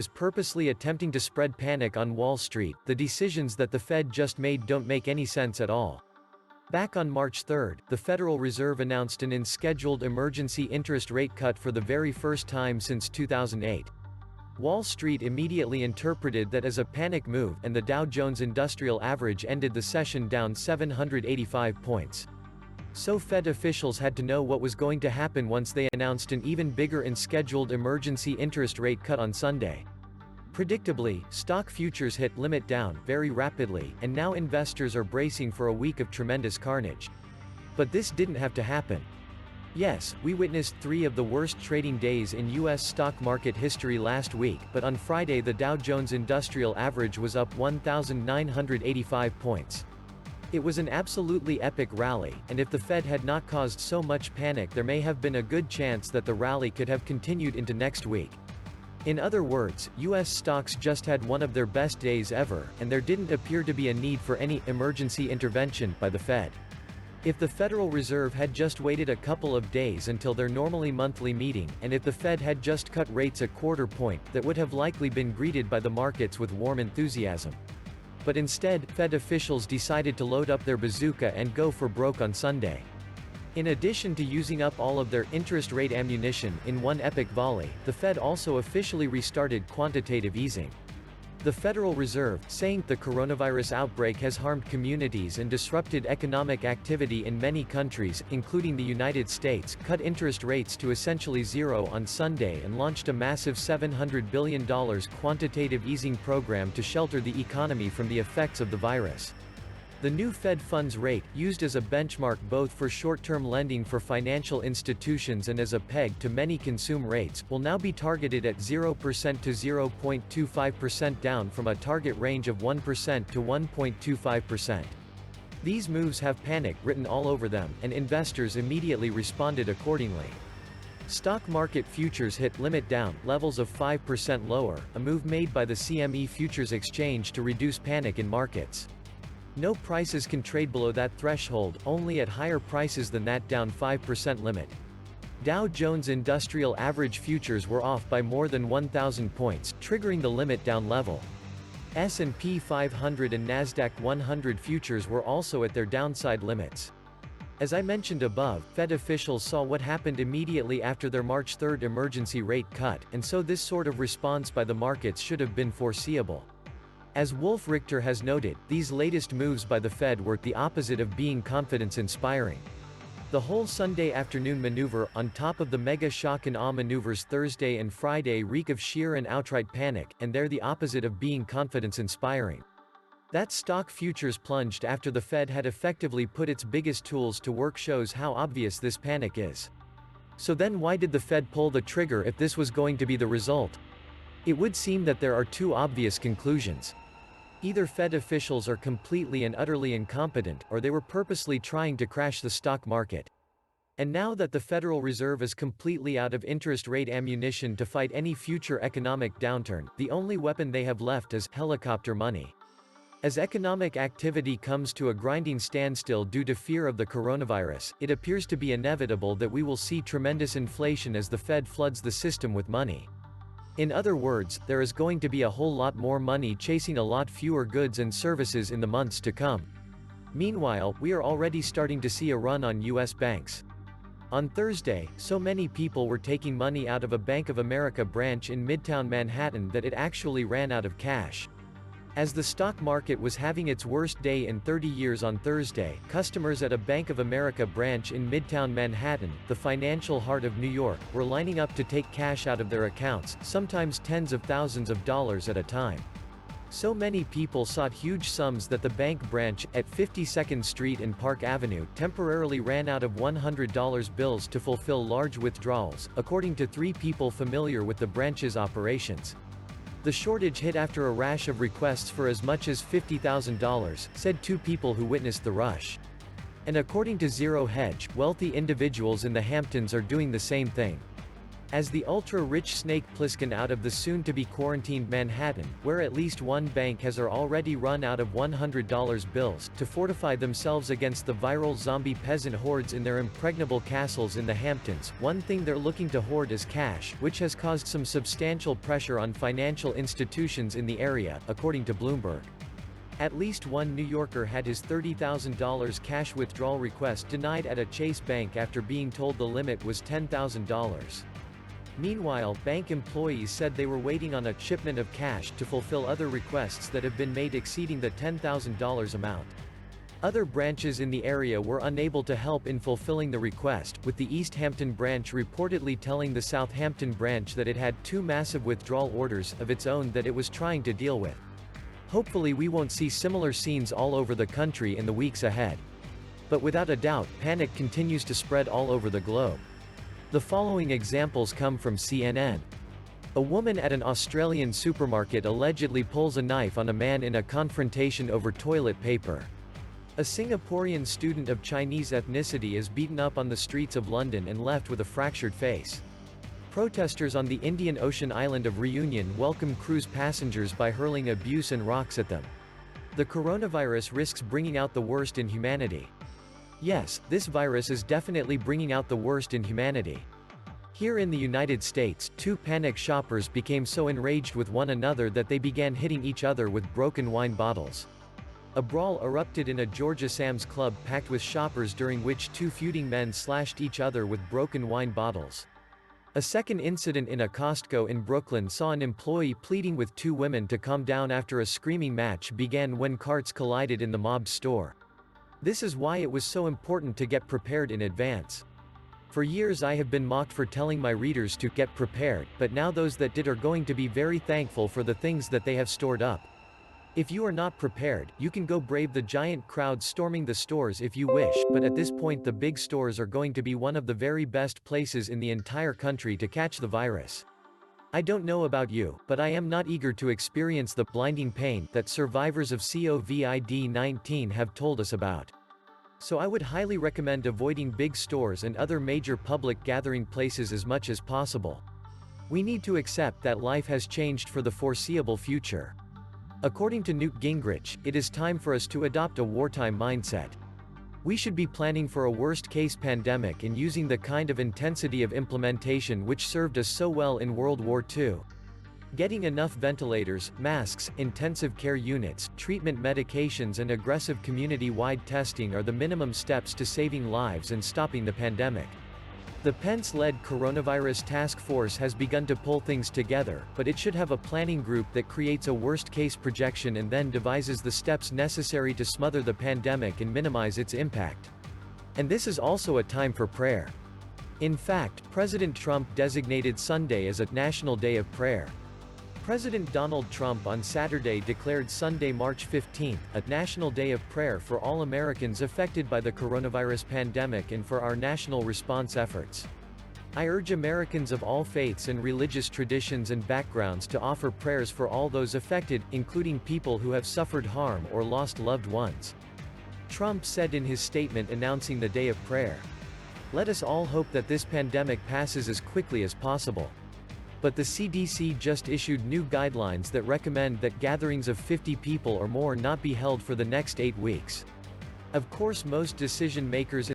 is purposely attempting to spread panic on Wall Street. The decisions that the Fed just made don't make any sense at all. Back on March 3, the Federal Reserve announced an unscheduled emergency interest rate cut for the very first time since 2008. Wall Street immediately interpreted that as a panic move, and the Dow Jones Industrial Average ended the session down 785 points. So Fed officials had to know what was going to happen once they announced an even bigger unscheduled emergency interest rate cut on Sunday. Predictably, stock futures hit limit down very rapidly, and now investors are bracing for a week of tremendous carnage. But this didn't have to happen. Yes, we witnessed 3 of the worst trading days in U.S. stock market history last week, but on Friday the Dow Jones Industrial Average was up 1,985 points. It was an absolutely epic rally, and if the Fed had not caused so much panic, there may have been a good chance that the rally could have continued into next week. In other words, U.S. stocks just had one of their best days ever, and there didn't appear to be a need for any emergency intervention by the Fed. If the Federal Reserve had just waited a couple of days until their normally monthly meeting, and if the Fed had just cut rates a quarter point, that would have likely been greeted by the markets with warm enthusiasm. But instead, Fed officials decided to load up their bazooka and go for broke on Sunday. In addition to using up all of their interest rate ammunition in one epic volley, the Fed also officially restarted quantitative easing. The Federal Reserve, saying the coronavirus outbreak has harmed communities and disrupted economic activity in many countries, including the United States, cut interest rates to essentially zero on Sunday and launched a massive $700 billion quantitative easing program to shelter the economy from the effects of the virus. The new Fed funds rate, used as a benchmark both for short-term lending for financial institutions and as a peg to many consumer rates, will now be targeted at 0% to 0.25%, down from a target range of 1% to 1.25%. These moves have panic written all over them, and investors immediately responded accordingly. Stock market futures hit limit down levels of 5% lower, a move made by the CME Futures Exchange to reduce panic in markets. No prices can trade below that threshold, only at higher prices than that, down 5% limit. Dow Jones Industrial Average futures were off by more than 1,000 points, triggering the limit down level. S&P 500 and Nasdaq 100 futures were also at their downside limits. As I mentioned above, Fed officials saw what happened immediately after their March 3 emergency rate cut, and so this sort of response by the markets should have been foreseeable. As Wolf Richter has noted, these latest moves by the Fed were the opposite of being confidence-inspiring. The whole Sunday afternoon maneuver, on top of the mega shock and awe maneuvers Thursday and Friday, reek of sheer and outright panic, and they're the opposite of being confidence-inspiring. That stock futures plunged after the Fed had effectively put its biggest tools to work shows how obvious this panic is. So then why did the Fed pull the trigger if this was going to be the result? It would seem that there are 2 obvious conclusions. Either Fed officials are completely and utterly incompetent, or they were purposely trying to crash the stock market. And now that the Federal Reserve is completely out of interest rate ammunition to fight any future economic downturn, the only weapon they have left is helicopter money. As economic activity comes to a grinding standstill due to fear of the coronavirus, it appears to be inevitable that we will see tremendous inflation as the Fed floods the system with money. In other words, there is going to be a whole lot more money chasing a lot fewer goods and services in the months to come. Meanwhile, we are already starting to see a run on U.S. banks. On Thursday, so many people were taking money out of a Bank of America branch in Midtown Manhattan that it actually ran out of cash. As the stock market was having its worst day in 30 years on Thursday, customers at a Bank of America branch in Midtown Manhattan, the financial heart of New York, were lining up to take cash out of their accounts, sometimes tens of thousands of dollars at a time. So many people sought huge sums that the bank branch, at 52nd Street and Park Avenue, temporarily ran out of $100 bills to fulfill large withdrawals, according to 3 people familiar with the branch's operations. The shortage hit after a rash of requests for as much as $50,000, said 2 people who witnessed the rush. And according to Zero Hedge, wealthy individuals in the Hamptons are doing the same thing. As the ultra-rich Snake Plissken out of the soon-to-be quarantined Manhattan, where at least one bank has already run out of $100 bills, to fortify themselves against the viral zombie peasant hordes in their impregnable castles in the Hamptons, one thing they're looking to hoard is cash, which has caused some substantial pressure on financial institutions in the area, according to Bloomberg. At least one New Yorker had his $30,000 cash withdrawal request denied at a Chase bank after being told the limit was $10,000. Meanwhile, bank employees said they were waiting on a shipment of cash to fulfill other requests that have been made exceeding the $10,000 amount. Other branches in the area were unable to help in fulfilling the request, with the East Hampton branch reportedly telling the Southampton branch that it had two massive withdrawal orders of its own that it was trying to deal with. Hopefully we won't see similar scenes all over the country in the weeks ahead. But without a doubt, panic continues to spread all over the globe. The following examples come from CNN. A woman at an Australian supermarket allegedly pulls a knife on a man in a confrontation over toilet paper. A Singaporean student of Chinese ethnicity is beaten up on the streets of London and left with a fractured face. Protesters on the Indian Ocean island of Reunion welcome cruise passengers by hurling abuse and rocks at them. The coronavirus risks bringing out the worst in humanity. Yes, this virus is definitely bringing out the worst in humanity. Here in the United States, two panicked shoppers became so enraged with one another that they began hitting each other with broken wine bottles. A brawl erupted in a Georgia Sam's Club packed with shoppers, during which two feuding men slashed each other with broken wine bottles. A second incident in a Costco in Brooklyn saw an employee pleading with two women to calm down after a screaming match began when carts collided in the mobbed store. This is why it was so important to get prepared in advance. For years I have been mocked for telling my readers to get prepared, but now those that did are going to be very thankful for the things that they have stored up. If you are not prepared, you can go brave the giant crowd storming the stores if you wish, but at this point the big stores are going to be one of the very best places in the entire country to catch the virus. I don't know about you, but I am not eager to experience the blinding pain that survivors of COVID-19 have told us about. So I would highly recommend avoiding big stores and other major public gathering places as much as possible. We need to accept that life has changed for the foreseeable future. According to Newt Gingrich, it is time for us to adopt a wartime mindset. We should be planning for a worst-case pandemic and using the kind of intensity of implementation which served us so well in World War II. Getting enough ventilators, masks, intensive care units, treatment medications and aggressive community-wide testing are the minimum steps to saving lives and stopping the pandemic. The Pence-led coronavirus task force has begun to pull things together, but it should have a planning group that creates a worst-case projection and then devises the steps necessary to smother the pandemic and minimize its impact. And this is also a time for prayer. In fact, President Trump designated Sunday as a National Day of Prayer. President Donald Trump on Saturday declared Sunday, March 15, a National Day of Prayer for all Americans affected by the coronavirus pandemic and for our national response efforts. I urge Americans of all faiths and religious traditions and backgrounds to offer prayers for all those affected, including people who have suffered harm or lost loved ones. Trump said in his statement announcing the Day of Prayer. Let us all hope that this pandemic passes as quickly as possible. But the CDC just issued new guidelines that recommend that gatherings of 50 people or more not be held for the next 8 weeks. Of course, most decision makers